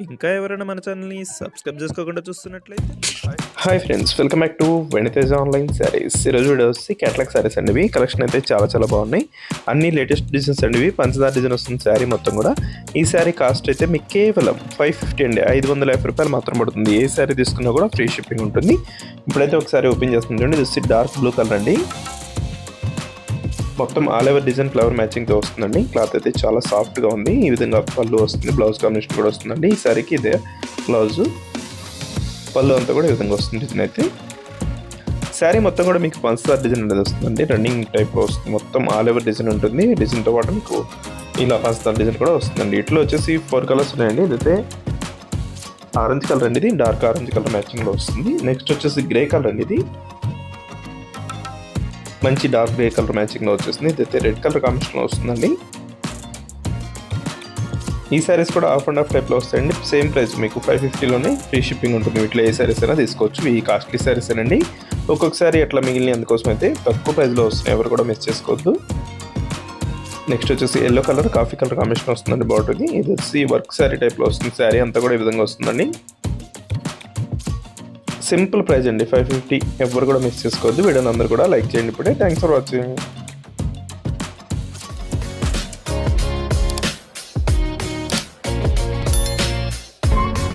ఇంకా ఎవరైనా మన ఛానల్‌ని సబ్స్క్రైబ్ చేసుకోకుండా చూస్తున్నట్లయితే hi friends, welcome back to Venitheja online sarees. ఈరోజు వీడియో వచ్చి క్యాటలాగ్ శారీస్ అండి. ఇవి కలెక్షన్ అయితే చాలా బాగున్నాయి. అన్ని లేటెస్ట్ డిజైన్స్ అండి. ఇవి పంచదార డిజైన్ వస్తుంది శారీ మొత్తం కూడా. ఈ శారీ కాస్ట్ అయితే మీకు కేవలం 550 అండి, 550 రూపాయలు మాత్రం పడుతుంది. ఏ శారీ తీసుకున్నా కూడా ఫ్రీ షిప్పింగ్ ఉంటుంది. ఇప్పుడైతే ఒకసారి ఓపెన్ చేస్తుంది చూడండి. ఇది వచ్చి డార్క్ బ్లూ కలర్ అండి. మొత్తం ఆల్ ఓవర్ డిజైన్ ఫ్లవర్ మ్యాచింగ్తో వస్తుందండి. క్లాత్ అయితే చాలా సాఫ్ట్గా ఉంది. ఈ విధంగా పళ్ళు వస్తుంది, బ్లౌజ్ కాంబినేషన్ కూడా వస్తుందండి. ఈ శారీకి ఇదే బ్లౌజు, పళ్ళు అంతా కూడా ఈ విధంగా వస్తుంది. డిజైన్ అయితే శారీ మొత్తం కూడా మీకు పంచదార డిజైన్ అనేది వస్తుందండి. రన్నింగ్ టైప్లో వస్తుంది. మొత్తం ఆల్ ఓవర్ డిజైన్ ఉంటుంది. డిజైన్తో పాటు మీకు ఇలా పంచదార డిజైన్ కూడా వస్తుందండి. ఇట్లా వచ్చేసి 4 కలర్స్ ఉన్నాయండి. ఇదైతే ఆరెంజ్ కలర్ అండి, ఇది డార్క్ ఆరెంజ్ కలర్ మ్యాచింగ్లో వస్తుంది. నెక్స్ట్ వచ్చేసి గ్రే కలర్ అండి, ఇది మంచి డార్క్ గ్రే కలర్ మ్యాచింగ్లో వచ్చేసింది. ఇదైతే రెడ్ కలర్ కాంబినేషన్లో వస్తుందండి. ఈ శారీస్ కూడా ఆఫ్ అండ్ ఆఫ్ టైప్లో వస్తాయండి. సేమ్ ప్రైస్ మీకు 550లోనే ఫ్రీ షిప్పింగ్ ఉంటుంది. వీటిలో ఏ శారీస్ అయినా తీసుకోవచ్చు. ఈ కాస్ట్లీ శారీస్ అండి. ఒక్కొక్కసారి అట్లా మిగిలిన అందుకోసం అయితే తక్కువ ప్రైస్లో వస్తున్నాయి. ఎవరు కూడా మిస్ చేసుకోవద్దు. నెక్స్ట్ వచ్చేసి yellow colour coffee colour combination వస్తుందండి. బాగుంటుంది. ఇది వచ్చి వర్క్ శారీ టైప్లో వస్తుంది. శారీ అంతా కూడా ఈ విధంగా వస్తుందండి. సింపుల్ ప్రైస్ అండి, 550. ఎవరు కూడా మిస్ చేసుకోవద్దు. వీడియోని అందరూ కూడా లైక్ చేయండి. ఇప్పుడే థ్యాంక్స్ ఫర్ వాచింగ్.